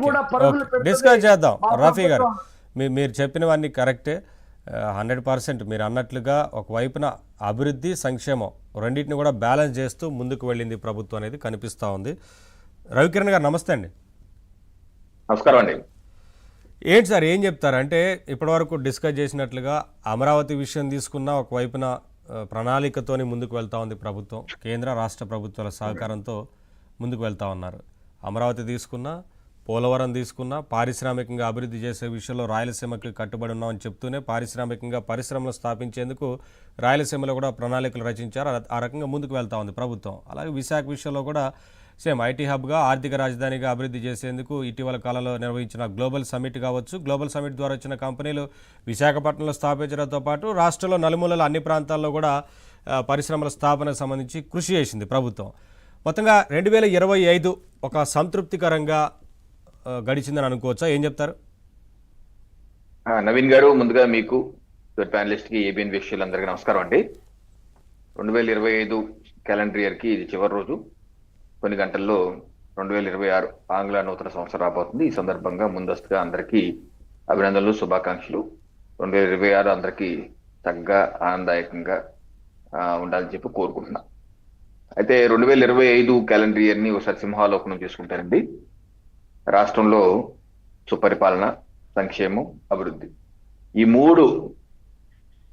కూడా పరుగులు డిస్కస్ పెడుతుంది చేద్దాం మా రఫీ గారు. ప్రభుత్వం. మీరు చెప్పినవన్నీ కరెక్టే. 100% మీరు అన్నట్లుగా ఒకవైపున అభివృద్ధి సంక్షేమం రెండింటిని కూడా బ్యాలెన్స్ చేస్తూ ముందుకు వెళ్ళింది ప్రభుత్వం అనేది కనిపిస్తూ ఉంది. రవికిరణ్ గారు నమస్తే అండి. నమస్కారం అండి. ఏంటి సార్ ఏం చెప్తారు? అంటే ఇప్పటివరకు డిస్కస్ చేసినట్లుగా అమరావతి విషయం తీసుకున్న ఒకవైపున ప్రణాళికతోని ముందుకు వెళ్తూ ఉంది ప్రభుత్వం, కేంద్ర రాష్ట్ర ప్రభుత్వాల సహకారంతో ముందుకు వెళ్తూ ఉన్నారు. అమరావతి తీసుకున్న, పోలవరం తీసుకున్న, పారిశ్రామికంగా అభివృద్ధి చేసే విషయంలో రాయలసీమకి కట్టుబడి ఉన్నామని చెప్తూనే పారిశ్రామికంగా పరిశ్రమలు స్థాపించేందుకు రాయలసీమలో కూడా ప్రణాళికలు రచించారు. ఆ రకంగా ముందుకు వెళ్తూ ఉంది ప్రభుత్వం. అలాగే విశాఖ విషయంలో కూడా సేమ్ ఐటీ హబ్గా ఆర్థిక రాజధానిగా అభివృద్ధి చేసేందుకు ఇటీవల కాలంలో నిర్వహించిన గ్లోబల్ సమ్మిట్ కావచ్చు, గ్లోబల్ సమ్మిట్ ద్వారా వచ్చిన కంపెనీలు విశాఖపట్నంలో స్థాపించడంతో పాటు రాష్ట్రంలో నలుమూలల అన్ని ప్రాంతాల్లో కూడా పరిశ్రమల స్థాపనకు సంబంధించి కృషి చేసింది ప్రభుత్వం. మొత్తంగా 2025 ఒక సంతృప్తికరంగా గడిచిందని అనుకోవచ్చా? ఏం చెప్తారు? నవీన్ గారు, ముందుగా మీకు ప్యానలిస్ట్ కి ఏబిఎన్ వీక్షకులందరికీ నమస్కారం అండి. 2025 క్యాలెండర్ ఇయర్ కి ఇది చివరి రోజు. కొన్ని గంటల్లో 2026 ఆంగ్ల నూతన సంవత్సరం రాబోతుంది. ఈ సందర్భంగా ముందస్తుగా అందరికీ అభినందనలు, శుభాకాంక్షలు. 2026 అందరికీ చక్కగా ఆనందదాయకంగా ఉండాలని చెప్పి కోరుకుంటున్నా. అయితే 2025 క్యాలెండర్ ఇయర్ ని ఒకసారి సింహాలోకనం చేసుకుంటారండి. రాష్ట్రంలో సుపరిపాలన, సంక్షేమం, అభివృద్ధి, ఈ మూడు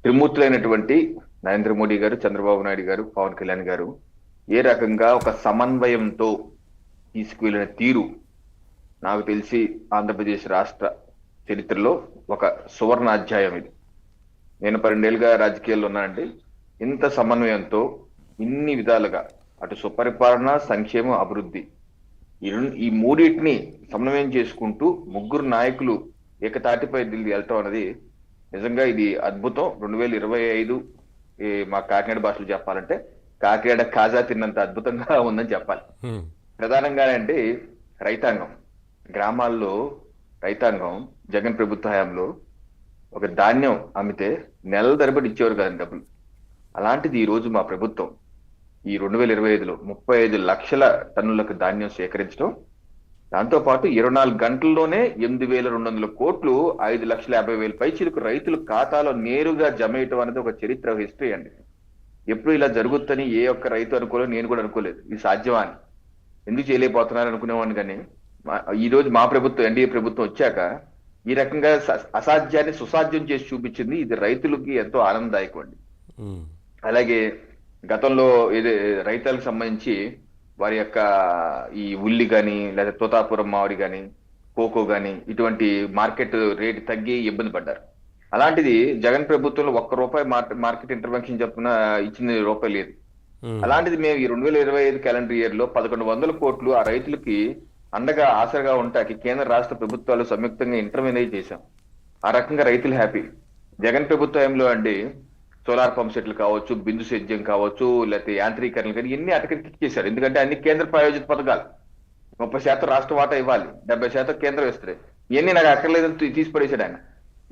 త్రిమూర్తులైనటువంటి నరేంద్ర మోడీ గారు, చంద్రబాబు నాయుడు గారు, పవన్ కళ్యాణ్ గారు ఏ రకంగా ఒక సమన్వయంతో తీసుకువెళ్ళిన తీరు నాకు తెలిసి ఆంధ్రప్రదేశ్ రాష్ట్ర చరిత్రలో ఒక సువర్ణ అధ్యాయం ఇది. నేను 12 ఏళ్ళుగా రాజకీయాల్లో ఉన్నానండి. ఇంత సమన్వయంతో ఇన్ని విధాలుగా అటు సుపరిపాలన, సంక్షేమం, అభివృద్ధి ఈ మూడింటిని సమన్వయం చేసుకుంటూ ముగ్గురు నాయకులు ఏకతాటిపై వెళ్ళటం అనేది నిజంగా ఇది అద్భుతం. 2025 మా కాకినాడ భాషలో చెప్పాలంటే కాకినాడ కాజా తిన్నంత అద్భుతంగా ఉందని చెప్పాలి. ప్రధానంగా అంటే రైతాంగం, గ్రామాల్లో రైతాంగం జగన్ ప్రభుత్వ హయాంలో ఒక ధాన్యం అమ్మితే నెలల తరబడి ఇచ్చేవారు కదండి డబ్బులు. అలాంటిది ఈ రోజు మా ప్రభుత్వం ఈ 2025లో 35 లక్షల టన్నులకు ధాన్యం సేకరించడం, దాంతో పాటు 24 గంటల్లోనే 8,200 కోట్లు 5,50,000 పైచీలకు రైతుల ఖాతాలో నేరుగా జమ చేయటం అనేది ఒక చరిత్ర, హిస్టరీ అండి. ఎప్పుడు ఇలా జరుగుతుందని ఏ ఒక్క రైతు అనుకోలేదు, నేను కూడా అనుకోలేదు. ఇది సాధ్యమా అని, ఎందుకు చేయలేకపోతున్నారు అనుకునేవాడిని. కానీ ఈ రోజు మా ప్రభుత్వం, ఎన్డీఏ ప్రభుత్వం వచ్చాక ఈ రకంగా అసాధ్యాన్ని సుసాధ్యం చేసి చూపించింది. ఇది రైతులకి ఎంతో ఆనందదాయకం అండి. అలాగే గతంలో రైతులకు సంబంధించి వారి యొక్క ఈ ఉల్లి కానీ లేదా తోతాపురం మామిడి కానీ కోకో కానీ ఇటువంటి మార్కెట్ రేటు తగ్గి ఇబ్బంది పడ్డారు. అలాంటిది జగన్ ప్రభుత్వంలో ₹1 మార్కెట్ ఇంటర్వెన్షన్ చెప్పున ఇచ్చిన రూపాయి లేదు. అలాంటిది మేము ఈ 2025 క్యాలెండర్ ఇయర్ లో 1,100 కోట్లు ఆ రైతులకి అండగా ఆసరగా ఉంటాకి కేంద్ర రాష్ట్ర ప్రభుత్వాలు సంయుక్తంగా ఇంటర్వెన్ చేశాం. ఆ రకంగా రైతులు హ్యాపీ. జగన్ ప్రభుత్వంలో అండి సోలార్ పంప్ సెట్లు కావచ్చు, బిందు సేద్యం కావచ్చు, లేకపోతే యాంత్రీకరణలు కానీ ఇన్ని అటకెక్కిచ్చేశారు. ఎందుకంటే అన్ని కేంద్ర ప్రాయోజిత పథకాలు. 30% రాష్ట్ర వాటా ఇవ్వాలి, 70% కేంద్రం ఇస్తుంది. ఇవన్నీ నాకు అక్కర్లేదని తీసిపడేశాడు ఆయన.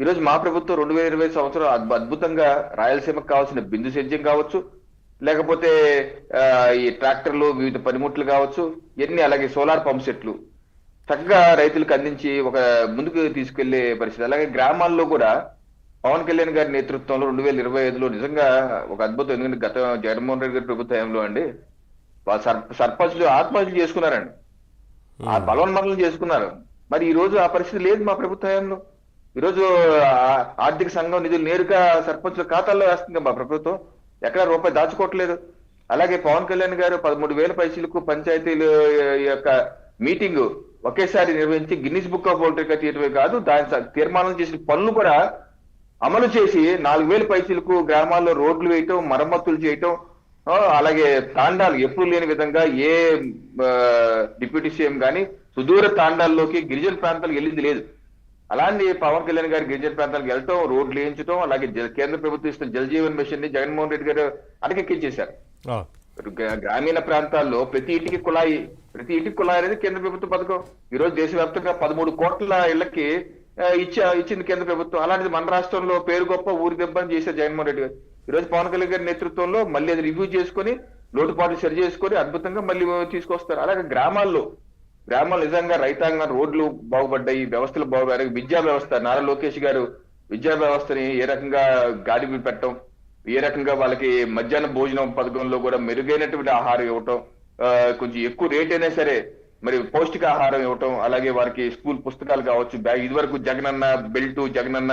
ఈ రోజు మా ప్రభుత్వం 2025 సంవత్సరం అద్భుతంగా రాయలసీమకు కావాల్సిన బిందు సేద్యం కావచ్చు, లేకపోతే ఈ ట్రాక్టర్లు, వివిధ పనిముట్లు కావచ్చు, ఇవన్నీ, అలాగే సోలార్ పంప్ సెట్లు చక్కగా రైతులకు అందించి ఒక ముందుకు తీసుకెళ్లే పరిస్థితి. అలాగే గ్రామాల్లో కూడా పవన్ కళ్యాణ్ గారి నేతృత్వంలో 2025లో నిజంగా ఒక అద్భుతం. ఎందుకంటే గత జగన్మోహన్ రెడ్డి గారి ప్రభుత్వంలో అండి సర్పంచ్లు ఆత్మహత్యలు చేసుకున్నారండి, ఆ బలవన్మరణలు చేసుకున్నారు. మరి ఈ రోజు ఆ పరిస్థితి లేదు మా ప్రభుత్వంలో. ఈ రోజు ఆర్థిక సంఘం నిధులు నేరుగా సర్పంచుల ఖాతాల్లో వేస్తుంది మా ప్రభుత్వం, ఎక్కడ రూపాయి దాచుకోవట్లేదు. అలాగే పవన్ కళ్యాణ్ గారు 13,000 పైసలకు పంచాయతీల యొక్క మీటింగ్ ఒకేసారి నిర్వహించి Guinness book of world record తీయటమే కాదు, దాని తీర్మానం చేసిన పనులు కూడా అమలు చేసి 4,000 పైసలకు గ్రామాల్లో రోడ్లు వేయటం, మరమ్మతులు చేయటం, అలాగే తాండాలు ఎప్పుడు లేని విధంగా ఏ డిప్యూటీ సీఎం కానీ సుదూర తాండాల్లోకి గిరిజన ప్రాంతాలకు వెళ్ళింది లేదు. అలాంటి పవన్ కళ్యాణ్ గారు గిరిజన ప్రాంతాలకు వెళ్ళటం, రోడ్లు వేయించడం, అలాగే కేంద్ర ప్రభుత్వం ఇస్తున్న జల్ జీవన్ మిషన్ ని జగన్మోహన్ రెడ్డి గారు అటకెక్కించేశారు. గ్రామీణ ప్రాంతాల్లో ప్రతి ఇంటికి కుళాయి అనేది కేంద్ర ప్రభుత్వ పథకం. ఈ రోజు దేశవ్యాప్తంగా 13 కోట్ల ఇళ్లకి ఇచ్చింది కేంద్ర ప్రభుత్వం. అలాంటిది మన రాష్ట్రంలో పేరు గొప్ప ఊరి దెబ్బ అని చేశారు జగన్మోహన్ రెడ్డి గారు. ఈ రోజు పవన్ కళ్యాణ్ గారి నేతృత్వంలో మళ్ళీ అది రివ్యూ చేసుకుని లోటుపాట్లు సరి చేసుకొని అద్భుతంగా మళ్ళీ తీసుకొస్తారు. అలాగే గ్రామాల్లో గ్రామాలు నిజంగా రైతాంగం రోడ్లు బాగుపడ్డాయి, వ్యవస్థలు బాగుపడ్డాయి. విద్యా వ్యవస్థ నారా లోకేష్ గారు విద్యా వ్యవస్థని ఏ రకంగా గాడికి పెట్టడం, ఏ రకంగా వాళ్ళకి మధ్యాహ్న భోజనం పథకంలో కూడా మెరుగైనటువంటి ఆహారం ఇవ్వటం, కొంచెం ఎక్కువ రేట్ అయినా సరే మరి పౌష్టికాహారం ఇవ్వటం, అలాగే వారికి స్కూల్ పుస్తకాలు కావచ్చు, బ్యాగ్. ఇదివరకు జగనన్న బెల్ట్, జగనన్న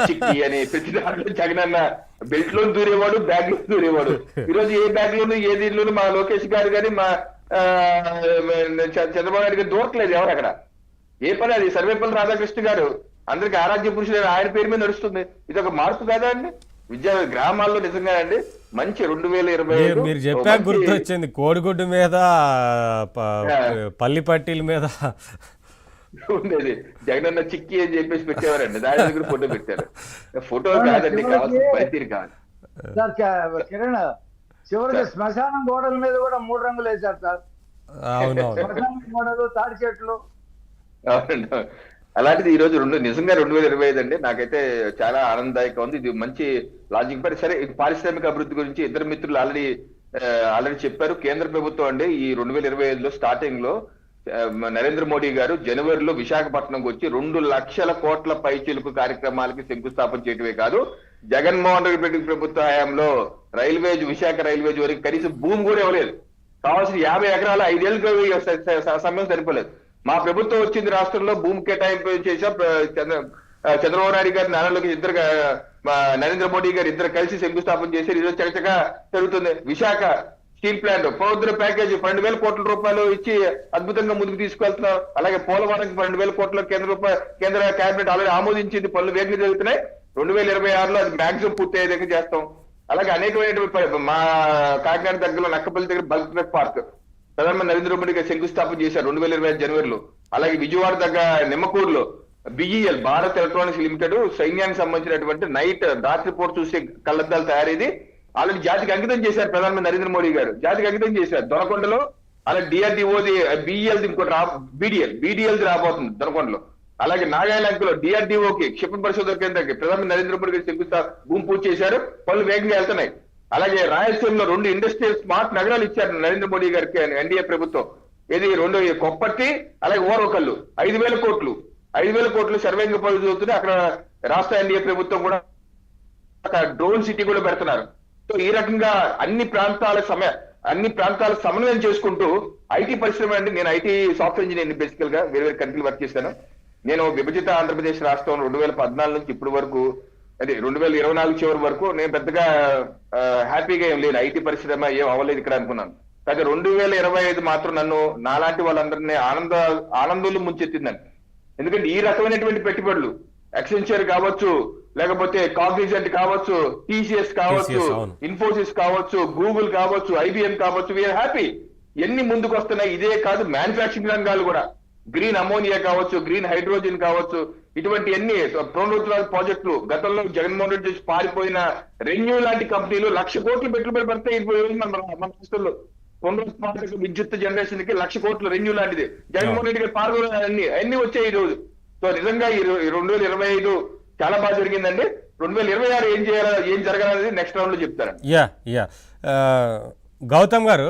చిక్కి అని ప్రతి దాంట్లో జగనన్న బెల్ట్ లో దూరేవాడు, బ్యాగ్ లో దూరేవాడు. ఈరోజు ఏ బ్యాగ్ లోను ఏ దీనిలోను మా లోకేష్ గారు కానీ మా చంద్రబాబు నాయుడు గారు దూరట్లేదు ఎవరు అక్కడ. ఏ పని అది సర్వేపల్లి రాధాకృష్ణ గారు అందరికి ఆరాధ్య పురుషులు ఆయన పేరు మీద నడుస్తుంది. ఇది ఒక మార్పు కాదా అండి విద్యా గ్రామాల్లో? నిజంగా అండి మంచి 2025 మీరు చెప్పాక గుర్తొచ్చింది కోడిగుడ్డు మీద పల్లి పట్టీల మీద ఉండేది జగనన్న చిక్కి అని చెప్పేసి పెట్టేవారండి. దాని దగ్గర ఫోటో పెట్టారు. ఫోటో కాదండి, కావాల్సిన పనితీరు కాదు సార్. కిరణ్ చివరికి శ్మశానం గోడల మీద కూడా 3 రంగులు వేశారు సార్. అవునవును. శ్మశానం గోడలు, తాడి చెట్లు. అవునండి. అలాంటిది ఈ రోజు నిజంగా 2025 అండి. నాకైతే చాలా ఆనందదాయకంగా ఉంది. ఇది మంచి లాజిక్ పరి. సరే, పారిశ్రామిక అభివృద్ధి గురించి ఇద్దరు మిత్రులు ఆల్రెడీ చెప్పారు. కేంద్ర ప్రభుత్వం అండి ఈ 2025లో స్టార్టింగ్ లో నరేంద్ర మోడీ గారు జనవరిలో విశాఖపట్నంకి వచ్చి 2 లక్షల కోట్ల పైచిలుకు కార్యక్రమాలకి శంకుస్థాపన చేయటమే కాదు, జగన్మోహన్ రెడ్డి ప్రభుత్వ హయాంలో విశాఖ రైల్వేజ్ వరకు కనీసం భూమి కూడా ఇవ్వలేదు. కావాల్సిన 50 ఎకరాలు 5 ఏళ్ళకి సమయం సరిపోలేదు. మా ప్రభుత్వం వచ్చింది రాష్ట్రంలో భూమి కేటాయింపు చేసాం. చంద్రబాబు నాయుడు గారు, నారా లోకేష్ ఇద్దరు, నరేంద్ర మోడీ గారు ఇద్దరు కలిసి శంకుస్థాపన చేశారు. ఈరోజు చకచకా జరుగుతుంది. విశాఖ స్టీల్ ప్లాంట్ పునరుద్ధరణ ప్యాకేజీ 12,000 కోట్ల రూపాయలు ఇచ్చి అద్భుతంగా ముందుకు తీసుకెళ్తున్నారు. అలాగే పోలవరంకి 12,000 కోట్ల కేంద్ర కేబినెట్ ఆల్రెడీ ఆమోదించింది. పనులు వేగంగా జరుగుతున్నాయి. 2026లో అది మ్యాక్సిమం పూర్తి అయ్యేదాకా చేస్తాం. అలాగే అనేకమైనటువంటి మా కాకినాడ దగ్గరలో నక్కపల్లి దగ్గర బల్క్ డ్రగ్ పార్క్ ప్రధానమంత్రి నరేంద్ర మోడీ గారు శంకుస్థాపన చేశారు 2025 జనవరిలో. అలాగే విజయవాడ దగ్గర నిమ్మకూరులో బిఈఎల్ భారత్ ఎలక్ట్రానిక్స్ లిమిటెడ్ సైన్యానికి సంబంధించినటువంటి రాత్రిపూట చూసే కళ్ళద్దాలు తయారీది ఆల్రెడీ జాతికి అంకితం చేశారు ప్రధానమంత్రి నరేంద్ర మోడీ గారు. జాతికి అంకితం చేశారు దొనకొండలో. అలాగే డిఆర్డిఓది బిఈఎల్ ఇంకోటి బీడీఎల్ రాబోతుంది దొనకొండలో. అలాగే నాగాలాంకలో డిఆర్డిఓకి క్షిపణి పరిశోధన కేంద్రానికి ప్రధానమంత్రి నరేంద్ర మోడీ గారు శంకుస్థాపన భూమి పూజ చేశారు. పనులు వేగంగా వెళ్తున్నాయి. అలాగే రాయలసీమలో 2 ఇండస్ట్రియల్ స్మార్ట్ నగరాలు ఇచ్చారు నరేంద్ర మోడీ గారికి ఎన్డీఏ ప్రభుత్వం. ఇది 2 కొప్పర్తి, అలాగే ఓరవకల్లు 5,000 కోట్లు 5,000 కోట్లు సర్వేంగ పనులు జరుగుతుంది. అక్కడ రాష్ట్ర ఎన్డీఏ ప్రభుత్వం కూడా డ్రోన్ సిటీ కూడా పెడుతున్నారు. సో ఈ రకంగా అన్ని ప్రాంతాల సమన్వయం చేసుకుంటూ ఐటీ పరిశ్రమ అండి. నేను ఐటీ సాఫ్ట్వేర్ ఇంజనీర్ బేసికల్ గా వేరే కంట్రీలు వర్క్ చేశాను. నేను విభజిత ఆంధ్రప్రదేశ్ రాష్ట్రం 2014 నుంచి ఇప్పటి వరకు, అదే 2024 చివరి వరకు నేను పెద్దగా హ్యాపీగా ఏం లేదు. ఐటీ పరిశ్రమ ఏం అవ్వలేదు ఇక్కడ అనుకున్నాను. కానీ 2025 మాత్రం నన్ను నాలాంటి వాళ్ళందరినీ ఆనందంలో ముంచెత్తిందండి. ఎందుకంటే ఈ రకమైనటువంటి పెట్టుబడులు ఎక్సెంచర్ కావచ్చు, లేకపోతే కాగ్నిజెంట్ కావచ్చు, టీసీఎస్ కావచ్చు, ఇన్ఫోసిస్ కావచ్చు, గూగుల్ కావచ్చు, ఐబిఎం కావచ్చు, వీఆర్ హ్యాపీ. ఎన్ని ముందుకు వస్తున్నాయి. ఇదే కాదు, మ్యానుఫాక్చరింగ్ రంగాలు కూడా గ్రీన్ అమోనియా కావచ్చు, గ్రీన్ హైడ్రోజన్ కావచ్చు, ఇటువంటి అన్ని పునరుద్ధరణ ప్రాజెక్టులు. గతంలో జగన్మోహన్ రెడ్డి చేసి పారిపోయిన రెన్యూ లాంటి కంపెనీలు 1,00,000 కోట్లు పెట్టుబడి పెడితే మన రాష్ట్రంలో పునరుత్పాదక విద్యుత్ జనరేషన్ కి 1,00,000 కోట్లు రెన్యూ లాంటిది. జగన్మోహన్ రెడ్డి గారు పాల్గొన అన్ని వచ్చాయి ఈ రోజు. సో నిజంగా ఈ 2025 చాలా బాగా జరిగిందండి. 2026 ఏం జరగాలనేది నెక్స్ట్ రౌండ్ లో చెప్తారండి. గౌతమ్ గారు,